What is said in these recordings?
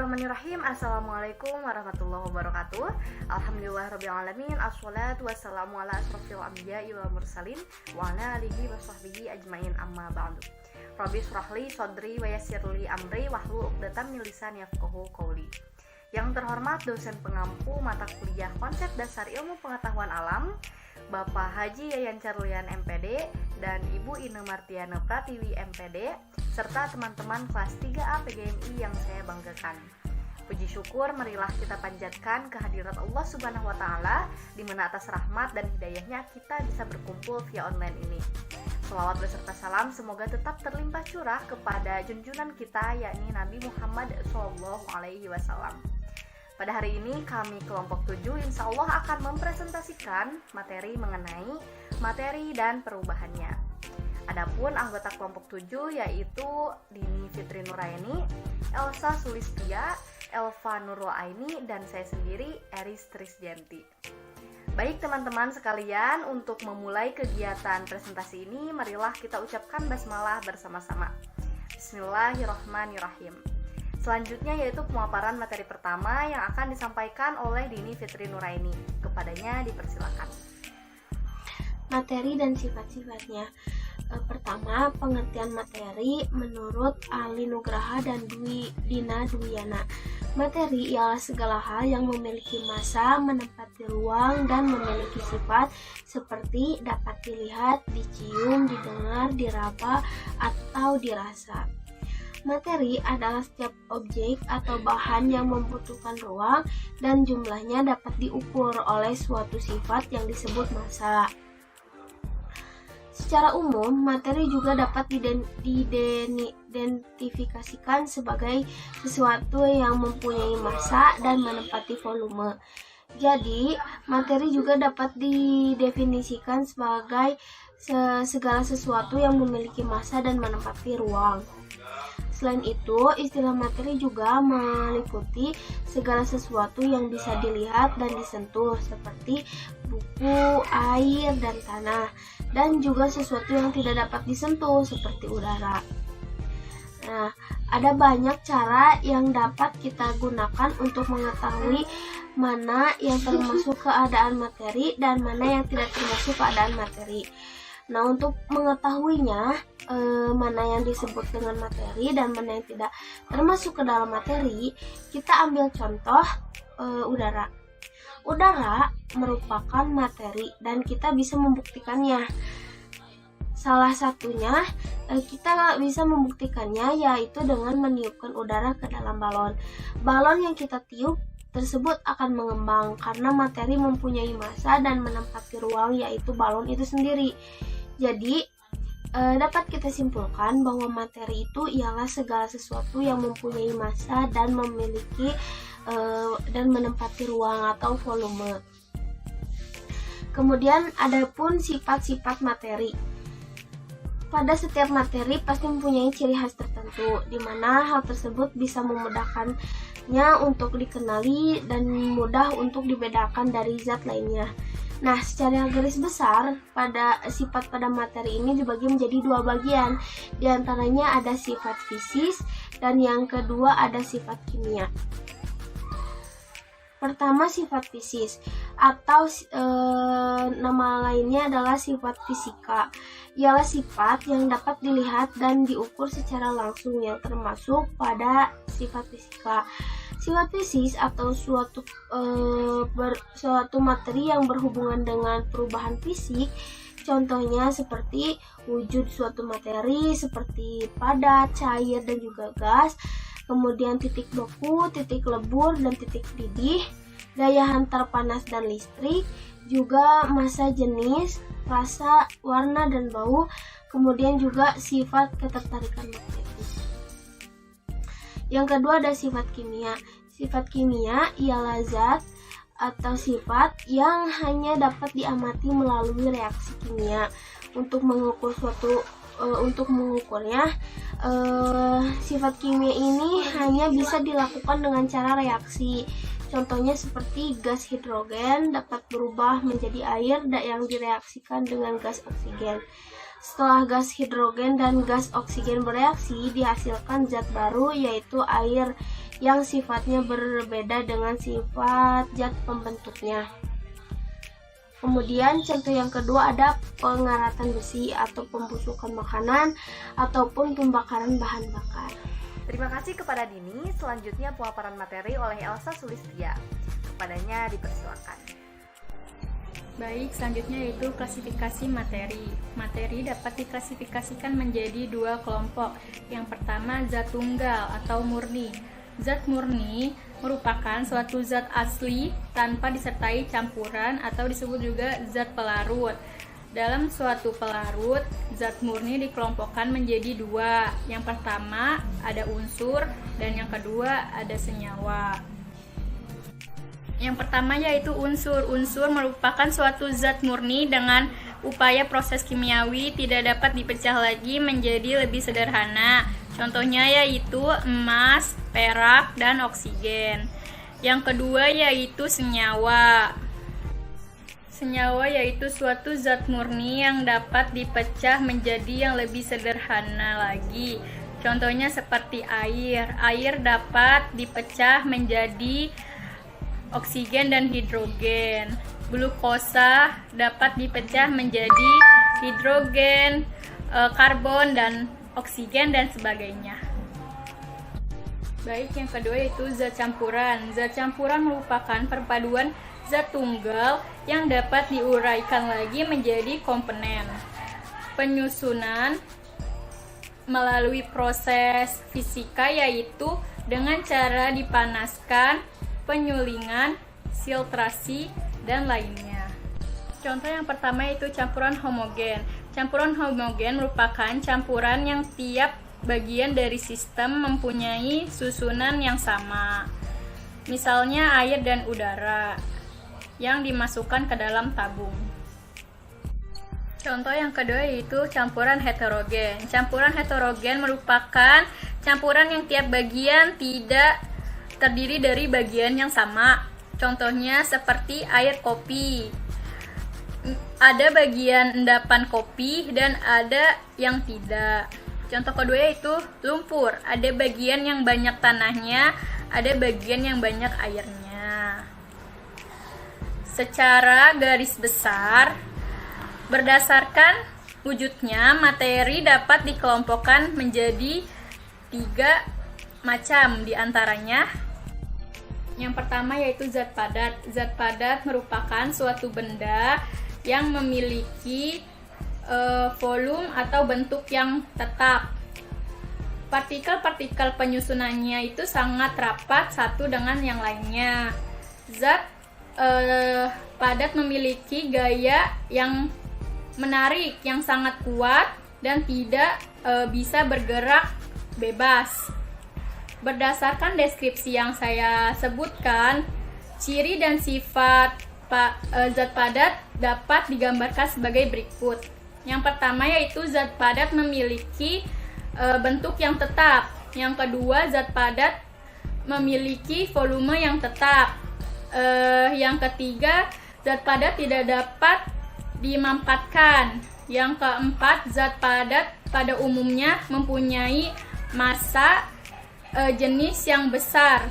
Bismillahirrahmanirrahim. Assalamualaikum warahmatullahi wabarakatuh. Alhamdulillahirrabbilalamin. Assalatu wassalamu ala asrofil anbiya'i wal mursalin wa ala alihi wa sahbihi ajmain, amma ba'du. Rabbi shrahli sodri wa yassirli amri wahlul 'uqdatam min lisani yafqahu qawli. Yang terhormat dosen pengampu mata kuliah konsep dasar ilmu pengetahuan alam, Bapak Haji Yayan Carlian MPD dan Ibu Ine Martiana Pratiwi MPD, serta teman-teman kelas 3A PGMI yang saya banggakan. Puji syukur marilah kita panjatkan kehadirat Allah Subhanahu wa Ta'ala, di mana atas rahmat dan hidayahnya kita bisa berkumpul via online ini. Shalawat beserta salam semoga tetap terlimpah curah kepada junjungan kita, yakni Nabi Muhammad SAW. Pada hari ini kami kelompok 7 insya Allah akan mempresentasikan materi mengenai materi dan perubahannya. Adapun anggota kelompok 7 yaitu Dini Fitri Nuraini, Elsa Sulistia, Elva Nurul Aini, dan saya sendiri Eris Trisdianti. Baik teman-teman sekalian, untuk memulai kegiatan presentasi ini marilah kita ucapkan basmalah bersama-sama. Bismillahirrahmanirrahim. Selanjutnya yaitu pemaparan materi pertama yang akan disampaikan oleh Dini Fitri Nuraini. Kepadanya dipersilakan. Materi dan sifat-sifatnya. Pertama, pengertian materi menurut Ali Nugraha dan Dina Dwiana. Materi ialah segala hal yang memiliki massa, menempati ruang, dan memiliki sifat seperti dapat dilihat, dicium, didengar, diraba, atau dirasa. Materi adalah setiap objek atau bahan yang membutuhkan ruang dan jumlahnya dapat diukur oleh suatu sifat yang disebut massa. Secara umum, materi juga dapat diidentifikasikan sebagai sesuatu yang mempunyai massa dan menempati volume. Jadi, materi juga dapat didefinisikan sebagai segala sesuatu yang memiliki massa dan menempati ruang. Selain itu, istilah materi juga meliputi segala sesuatu yang bisa dilihat dan disentuh seperti buku, air, dan tanah, dan juga sesuatu yang tidak dapat disentuh seperti udara. Nah, ada banyak cara yang dapat kita gunakan untuk mengetahui mana yang termasuk keadaan materi dan mana yang tidak termasuk keadaan materi. Nah, untuk mengetahuinya, mana yang disebut dengan materi dan mana yang tidak termasuk ke dalam materi, kita ambil contoh udara. Udara merupakan materi dan kita bisa membuktikannya. Salah satunya kita bisa membuktikannya yaitu dengan meniupkan udara ke dalam balon. Balon yang kita tiup tersebut akan mengembang karena materi mempunyai massa dan menempati ruang, yaitu balon itu sendiri. Jadi, dapat kita simpulkan bahwa materi itu ialah segala sesuatu yang mempunyai massa dan memiliki dan menempati ruang atau volume. Kemudian ada pun sifat-sifat materi. Pada setiap materi pasti mempunyai ciri khas tertentu, di mana hal tersebut bisa memudahkannya untuk dikenali dan mudah untuk dibedakan dari zat lainnya. Nah, secara garis besar, sifat pada materi ini dibagi menjadi dua bagian. Di antaranya ada sifat fisis dan yang kedua ada sifat kimia. Pertama, sifat fisis atau nama lainnya adalah sifat fisika. Ialah sifat yang dapat dilihat dan diukur secara langsung yang termasuk pada sifat fisika. Sifat fisis atau suatu materi yang berhubungan dengan perubahan fisik, contohnya seperti wujud suatu materi seperti padat, cair, dan juga gas, kemudian titik beku, titik lebur, dan titik didih, daya hantar panas dan listrik, juga massa jenis, rasa, warna, dan bau, kemudian juga sifat ketertarikan materi. Yang kedua ada sifat kimia. Sifat kimia ialah zat atau sifat yang hanya dapat diamati melalui reaksi kimia. Untuk mengukurnya, sifat kimia ini hanya bisa dilakukan dengan cara reaksi. Contohnya seperti gas hidrogen dapat berubah menjadi air yang direaksikan dengan gas oksigen. Setelah gas hidrogen dan gas oksigen bereaksi, dihasilkan zat baru yaitu air yang sifatnya berbeda dengan sifat zat pembentuknya. Kemudian contoh yang kedua ada pengaratan besi atau pembusukan makanan ataupun pembakaran bahan bakar. Terima kasih kepada Dini. Selanjutnya pemaparan materi oleh Elsa Sulistia. Kepadanya dipersilakan. Baik, selanjutnya yaitu klasifikasi materi. Materi dapat diklasifikasikan menjadi dua kelompok. Yang pertama, zat tunggal atau murni. Zat murni merupakan suatu zat asli tanpa disertai campuran atau disebut juga zat pelarut. Dalam suatu pelarut, zat murni dikelompokkan menjadi dua. Yang pertama ada unsur dan yang kedua ada senyawa. Yang pertama yaitu unsur. Unsur merupakan suatu zat murni dengan upaya proses kimiawi tidak dapat dipecah lagi menjadi lebih sederhana. Contohnya yaitu emas, perak, dan oksigen. Yang kedua yaitu senyawa. Senyawa yaitu suatu zat murni yang dapat dipecah menjadi yang lebih sederhana lagi. Contohnya seperti air. Air dapat dipecah menjadi oksigen dan hidrogen. Glukosa dapat dipecah menjadi hidrogen, karbon, dan oksigen dan sebagainya. Baik, yang kedua yaitu zat campuran. Zat campuran merupakan perpaduan zat tunggal yang dapat diuraikan lagi menjadi komponen. Penyusunan melalui proses fisika yaitu dengan cara dipanaskan, penyulingan, filtrasi, dan lainnya. Contoh yang pertama yaitu campuran homogen. Campuran homogen merupakan campuran yang tiap bagian dari sistem mempunyai susunan yang sama. Misalnya air dan udara yang dimasukkan ke dalam tabung. Contoh yang kedua yaitu campuran heterogen. Campuran heterogen merupakan campuran yang tiap bagian tidak terdiri dari bagian yang sama. Contohnya seperti air kopi. Ada bagian endapan kopi dan ada yang tidak. Contoh kedua yaitu lumpur. Ada bagian yang banyak tanahnya, ada bagian yang banyak airnya. Secara garis besar, berdasarkan wujudnya, materi dapat dikelompokkan menjadi 3 macam. Di antaranya, yang pertama yaitu zat padat. Zat padat merupakan suatu benda yang memiliki volume atau bentuk yang tetap. Partikel-partikel penyusunannya itu sangat rapat satu dengan yang lainnya. Zat padat memiliki gaya yang menarik, yang sangat kuat dan tidak bisa bergerak bebas. Berdasarkan deskripsi yang saya sebutkan, ciri dan sifat zat padat dapat digambarkan sebagai berikut. Yang pertama yaitu zat padat memiliki bentuk yang tetap. Yang kedua, zat padat memiliki volume yang tetap. Yang ketiga, zat padat tidak dapat dimampatkan. Yang keempat, zat padat pada umumnya mempunyai massa jenis yang besar.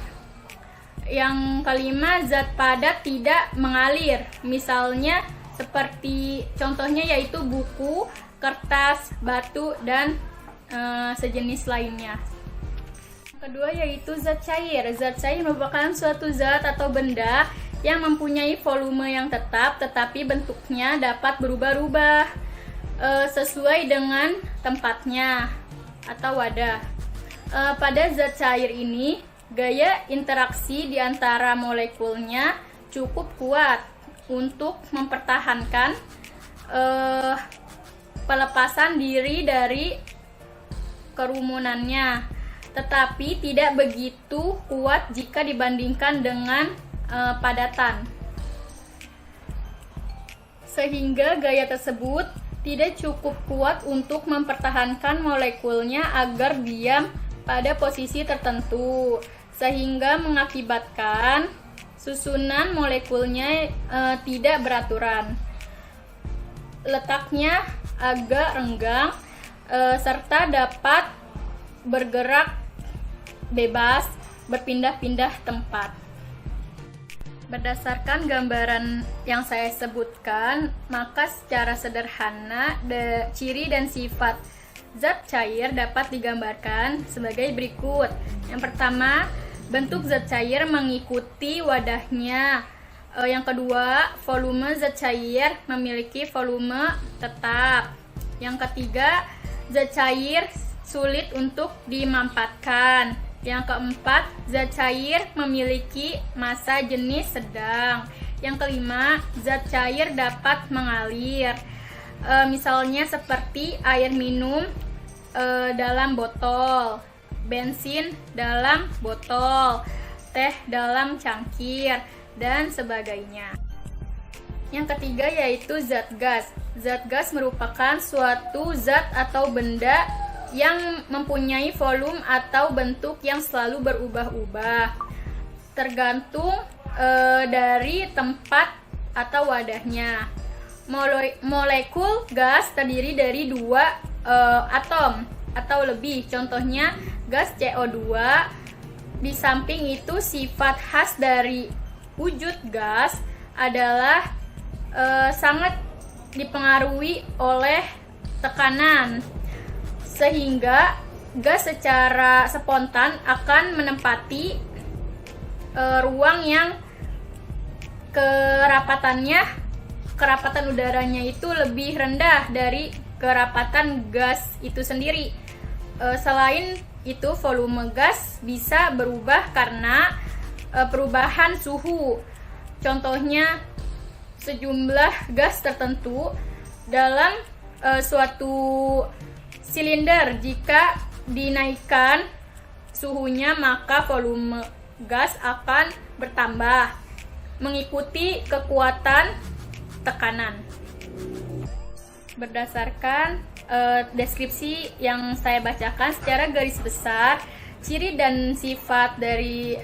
Yang kelima, zat padat tidak mengalir. Misalnya seperti contohnya yaitu buku, kertas, batu, dan sejenis lainnya. Yang kedua yaitu zat cair. Zat cair merupakan suatu zat atau benda yang mempunyai volume yang tetap tetapi bentuknya dapat berubah-ubah sesuai dengan tempatnya atau wadah. Pada zat cair ini, gaya interaksi di antara molekulnya cukup kuat untuk mempertahankan pelepasan diri dari kerumunannya, tetapi tidak begitu kuat jika dibandingkan dengan padatan. Sehingga gaya tersebut tidak cukup kuat untuk mempertahankan molekulnya agar diam pada posisi tertentu, sehingga mengakibatkan susunan molekulnya tidak beraturan. Letaknya agak renggang serta dapat bergerak bebas berpindah-pindah tempat. Berdasarkan gambaran yang saya sebutkan, maka secara sederhana ciri dan sifat zat cair dapat digambarkan sebagai berikut. Yang pertama, bentuk zat cair mengikuti wadahnya. Yang kedua, volume zat cair memiliki volume tetap. Yang ketiga, zat cair sulit untuk dimampatkan. Yang keempat, zat cair memiliki massa jenis sedang. Yang kelima, zat cair dapat mengalir. Misalnya seperti air minum dalam botol, bensin dalam botol, teh dalam cangkir, dan sebagainya. Yang ketiga yaitu zat gas. Zat gas merupakan suatu zat atau benda yang mempunyai volume atau bentuk yang selalu berubah-ubah tergantung dari tempat atau wadahnya. Molekul gas terdiri dari 2 atom atau lebih. Contohnya gas CO2. Di samping itu, sifat khas dari wujud gas adalah sangat dipengaruhi oleh tekanan, sehingga gas secara spontan akan menempati ruang yang kerapatan udaranya itu lebih rendah dari kerapatan gas itu sendiri. Selain itu, volume gas bisa berubah karena perubahan suhu. Contohnya, sejumlah gas tertentu dalam suatu silinder, jika dinaikkan suhunya maka volume gas akan bertambah mengikuti kekuatan tekanan. Berdasarkan deskripsi yang saya bacakan secara garis besar, ciri dan sifat dari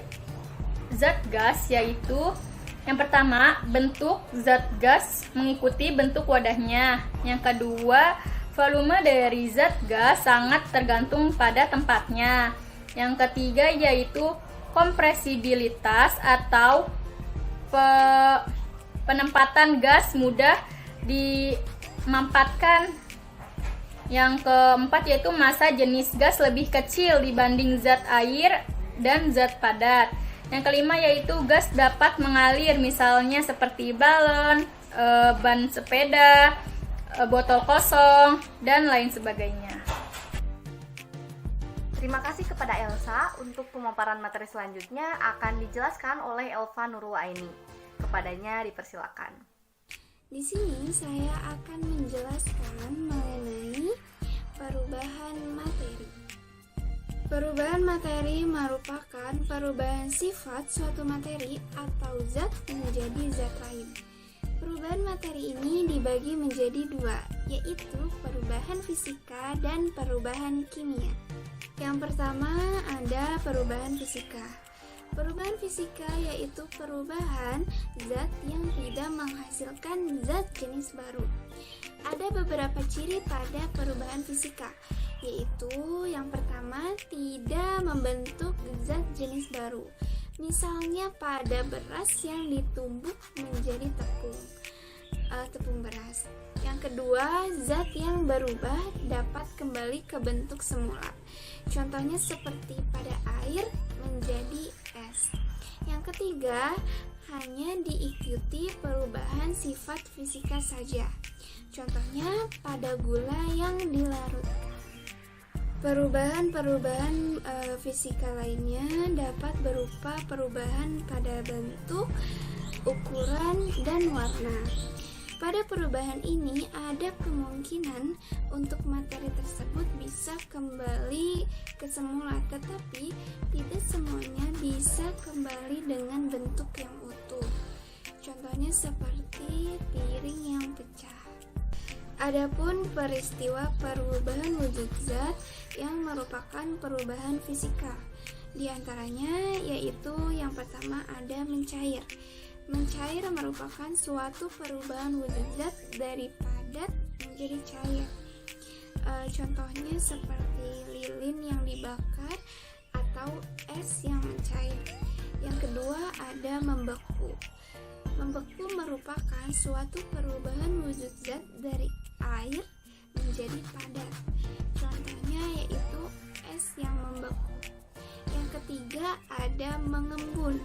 zat gas yaitu: yang pertama, bentuk zat gas mengikuti bentuk wadahnya. Yang kedua, volume dari zat gas sangat tergantung pada tempatnya. Yang ketiga yaitu kompresibilitas atau penempatan gas mudah dimampatkan. Yang keempat yaitu massa jenis gas lebih kecil dibanding zat air dan zat padat. Yang kelima yaitu gas dapat mengalir, misalnya seperti balon, ban sepeda, botol kosong, dan lain sebagainya. Terima kasih kepada Elsa. Untuk pemaparan materi selanjutnya akan dijelaskan oleh Elva Nurul Aini. Kepadanya dipersilakan. Di sini saya akan menjelaskan mengenai perubahan materi. Perubahan materi merupakan perubahan sifat suatu materi atau zat menjadi zat lain. Perubahan materi ini dibagi menjadi 2, yaitu perubahan fisika dan perubahan kimia. Yang pertama ada perubahan fisika. Perubahan fisika yaitu perubahan zat yang tidak menghasilkan zat jenis baru. Ada beberapa ciri pada perubahan fisika, yaitu yang pertama, tidak membentuk zat jenis baru. Misalnya pada beras yang ditumbuk menjadi tepung beras. Yang kedua, zat yang berubah dapat kembali ke bentuk semula. Contohnya seperti pada air menjadi es. Yang ketiga, hanya diikuti perubahan sifat fisika saja. Contohnya pada gula yang dilarutkan. Perubahan fisika lainnya dapat berupa perubahan pada bentuk, ukuran, dan warna. Pada perubahan ini ada kemungkinan untuk materi tersebut bisa kembali ke semula, tetapi tidak semuanya bisa kembali dengan bentuk yang utuh. Contohnya seperti piring yang pecah. Adapun peristiwa perubahan wujud zat yang merupakan perubahan fisika, di antaranya yaitu yang pertama ada mencair. Mencair merupakan suatu perubahan wujud zat dari padat menjadi cair. Contohnya seperti lilin yang dibakar atau atau es yang mencair. Yang kedua ada membeku. Membeku merupakan suatu perubahan wujud zat dari air menjadi padat. Contohnya yaitu es yang membeku. Yang ketiga ada mengembun.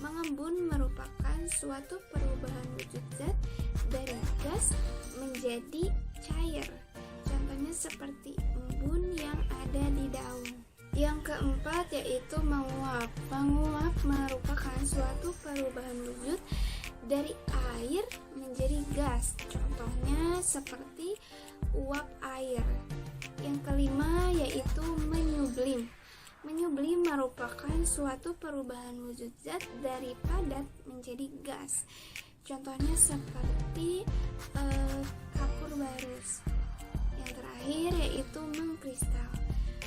Mengembun merupakan suatu perubahan wujud zat dari gas menjadi cair. Contohnya seperti embun yang ada di daun. Yang keempat yaitu menguap. Menguap merupakan suatu perubahan wujud dari air menjadi gas. Contohnya seperti uap air. Yang kelima yaitu menyublim. Menyublim merupakan suatu perubahan wujud zat dari padat menjadi gas. Contohnya seperti kapur barus. Yang terakhir yaitu mengkristal.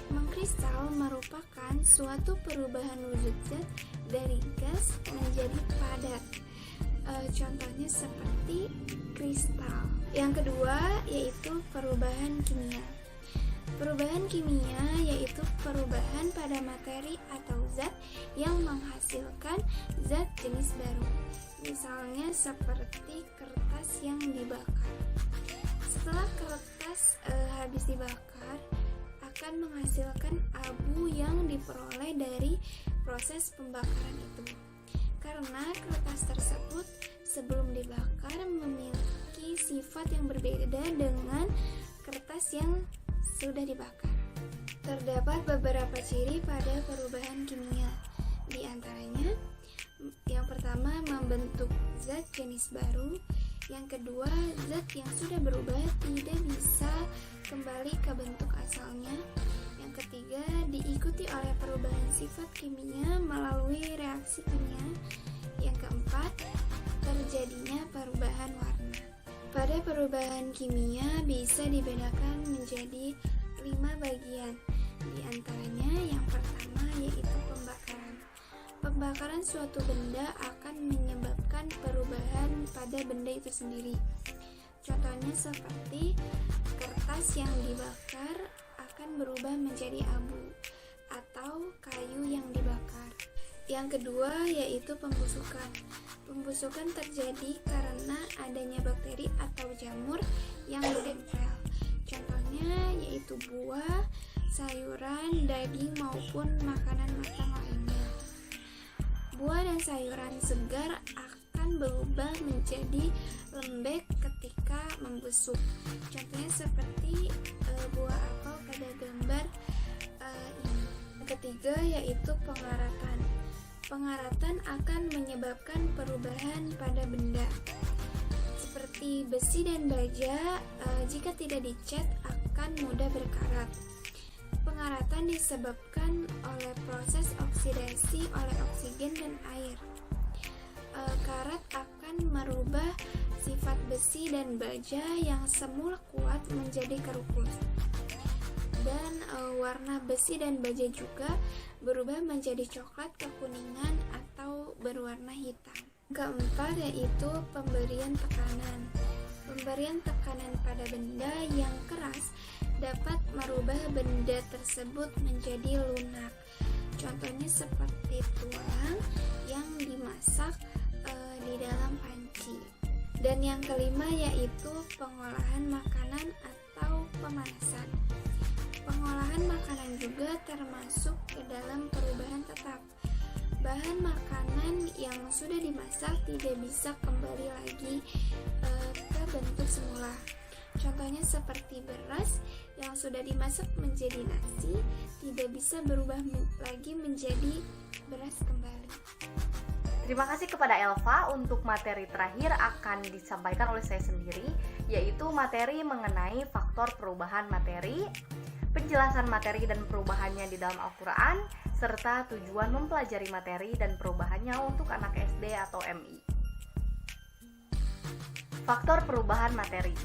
Mengkristal merupakan suatu perubahan wujud zat dari gas menjadi padat. Contohnya seperti kristal. Yang kedua yaitu perubahan kimia. Perubahan kimia yaitu perubahan pada materi atau zat yang menghasilkan zat jenis baru. Misalnya seperti kertas yang dibakar. Setelah kertas habis dibakar, akan menghasilkan abu yang diperoleh dari proses pembakaran itu. Karena kertas tersebut sebelum dibakar memiliki sifat yang berbeda dengan kertas yang sudah dibakar. Terdapat beberapa ciri pada perubahan kimia. Di antaranya, yang pertama membentuk zat jenis baru. Yang kedua, zat yang sudah berubah tidak bisa kembali ke bentuk asalnya. Yang ketiga, diikuti oleh perubahan sifat kimia melalui reaksi kimia. Yang keempat, terjadinya perubahan warna. Pada perubahan kimia bisa dibedakan menjadi 5 bagian. Di antaranya yang pertama yaitu pembakaran. Pembakaran suatu benda akan menyebabkan perubahan pada benda itu sendiri. Contohnya seperti kertas yang dibakar akan berubah menjadi abu atau kayu yang dibakar. Yang kedua yaitu pembusukan. Pembusukan terjadi karena adanya bakteri atau jamur yang menempel. Contohnya yaitu buah, sayuran, daging maupun makanan matang lainnya. Buah dan sayuran segar akan berubah menjadi lembek ketika membusuk. Contohnya seperti buah apel pada gambar ini. Yang ketiga yaitu pengaratan. Pengaratan akan menyebabkan perubahan pada benda. Seperti besi dan baja, jika tidak dicat akan mudah berkarat. Pengaratan disebabkan oleh proses oksidasi oleh oksigen dan air. Karat akan merubah sifat besi dan baja yang semula kuat menjadi kerukus. Dan warna besi dan baja juga berubah menjadi coklat kekuningan atau berwarna hitam. Keempat yaitu pemberian tekanan. Pemberian tekanan pada benda yang keras dapat merubah benda tersebut menjadi lunak. Contohnya seperti tulang yang dimasak di dalam panci. Dan yang kelima yaitu pengolahan makanan atau pemanasan. Pengolahan makanan juga termasuk ke dalam perubahan tetap. Bahan makanan yang sudah dimasak tidak bisa kembali lagi ke bentuk semula. Contohnya seperti beras yang sudah dimasak menjadi nasi tidak bisa berubah lagi menjadi beras kembali. Terima kasih kepada Elva. Untuk materi terakhir akan disampaikan oleh saya sendiri, yaitu materi mengenai faktor perubahan materi, penjelasan materi dan perubahannya di dalam Al-Quran, serta tujuan mempelajari materi dan perubahannya untuk anak SD atau MI. Faktor perubahan materi.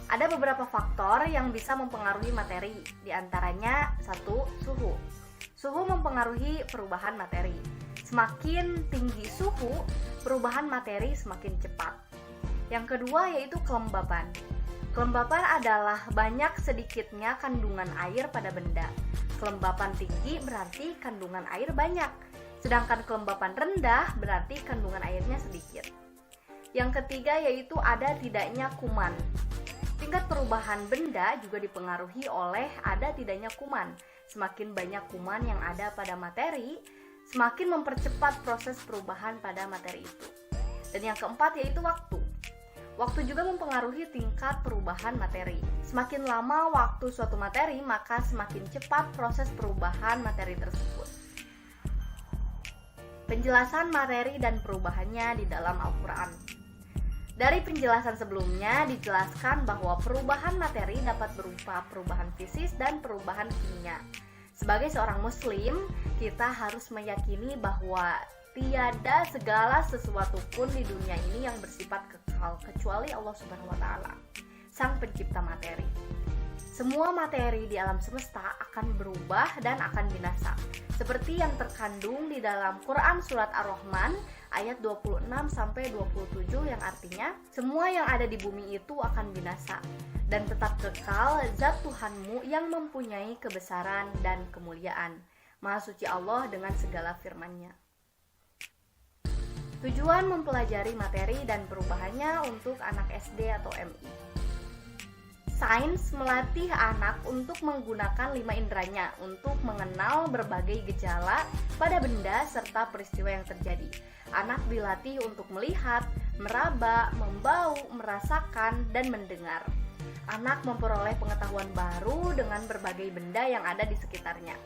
Ada beberapa faktor yang bisa mempengaruhi materi, di antaranya 1. Suhu. Suhu mempengaruhi perubahan materi. Semakin tinggi suhu, perubahan materi semakin cepat. Yang kedua yaitu kelembapan. Kelembapan adalah banyak sedikitnya kandungan air pada benda. Kelembapan tinggi berarti kandungan air banyak, sedangkan kelembapan rendah berarti kandungan airnya sedikit. Yang ketiga yaitu ada tidaknya kuman. Tingkat perubahan benda juga dipengaruhi oleh ada tidaknya kuman. Semakin banyak kuman yang ada pada materi, semakin mempercepat proses perubahan pada materi itu. Dan yang keempat yaitu waktu. Waktu juga mempengaruhi tingkat perubahan materi. Semakin lama waktu suatu materi, maka semakin cepat proses perubahan materi tersebut. Penjelasan materi dan perubahannya di dalam Al-Quran. Dari penjelasan sebelumnya dijelaskan bahwa perubahan materi dapat berupa perubahan fisik dan perubahan kimia. Sebagai seorang muslim, kita harus meyakini bahwa tiada segala sesuatu pun di dunia ini yang bersifat kekal kecuali Allah Subhanahu wa taala, Sang Pencipta materi. Semua materi di alam semesta akan berubah dan akan binasa, seperti yang terkandung di dalam Quran surat Ar-Rahman ayat 26 sampai 27 yang artinya semua yang ada di bumi itu akan binasa dan tetap kekal zat Tuhanmu yang mempunyai kebesaran dan kemuliaan. Maha suci Allah dengan segala firman-Nya. Tujuan mempelajari materi dan perubahannya untuk anak SD atau MI. Sains melatih anak untuk menggunakan 5 inderanya untuk mengenal berbagai gejala pada benda serta peristiwa yang terjadi. Anak dilatih untuk melihat, meraba, membau, merasakan, dan mendengar. Anak memperoleh pengetahuan baru dengan berbagai benda yang ada di sekitarnya.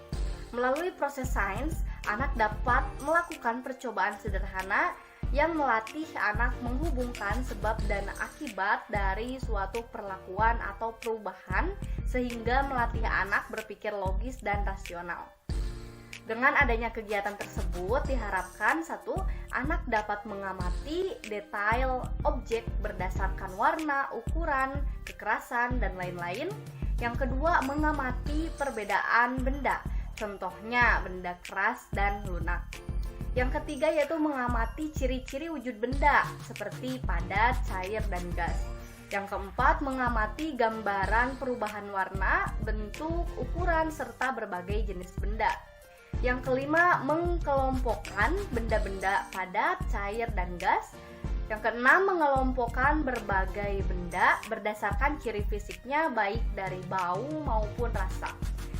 Melalui proses sains, anak dapat melakukan percobaan sederhana yang melatih anak menghubungkan sebab dan akibat dari suatu perlakuan atau perubahan sehingga melatih anak berpikir logis dan rasional. Dengan adanya kegiatan tersebut diharapkan satu, anak dapat mengamati detail objek berdasarkan warna, ukuran, kekerasan, dan lain-lain. Yang kedua, mengamati perbedaan benda, contohnya benda keras dan lunak. Yang ketiga yaitu mengamati ciri-ciri wujud benda seperti padat, cair, dan gas. Yang keempat, mengamati gambaran perubahan warna, bentuk, ukuran, serta berbagai jenis benda. Yang kelima, mengkelompokkan benda-benda padat, cair, dan gas. Yang keenam, mengelompokkan berbagai benda berdasarkan ciri fisiknya baik dari bau maupun rasa.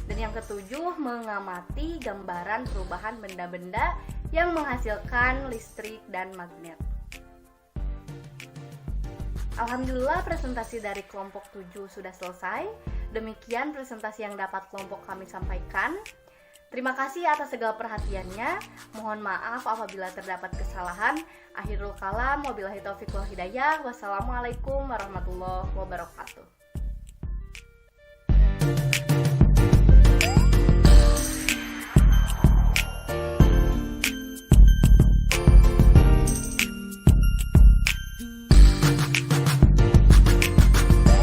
Dan yang ketujuh, mengamati gambaran perubahan benda-benda yang menghasilkan listrik dan magnet. Alhamdulillah presentasi dari kelompok 7 sudah selesai. Demikian presentasi yang dapat kelompok kami sampaikan. Terima kasih atas segala perhatiannya. Mohon maaf apabila terdapat kesalahan. Akhirul kalam, wabillahi taufiq wal hidayah. Wassalamualaikum warahmatullahi wabarakatuh.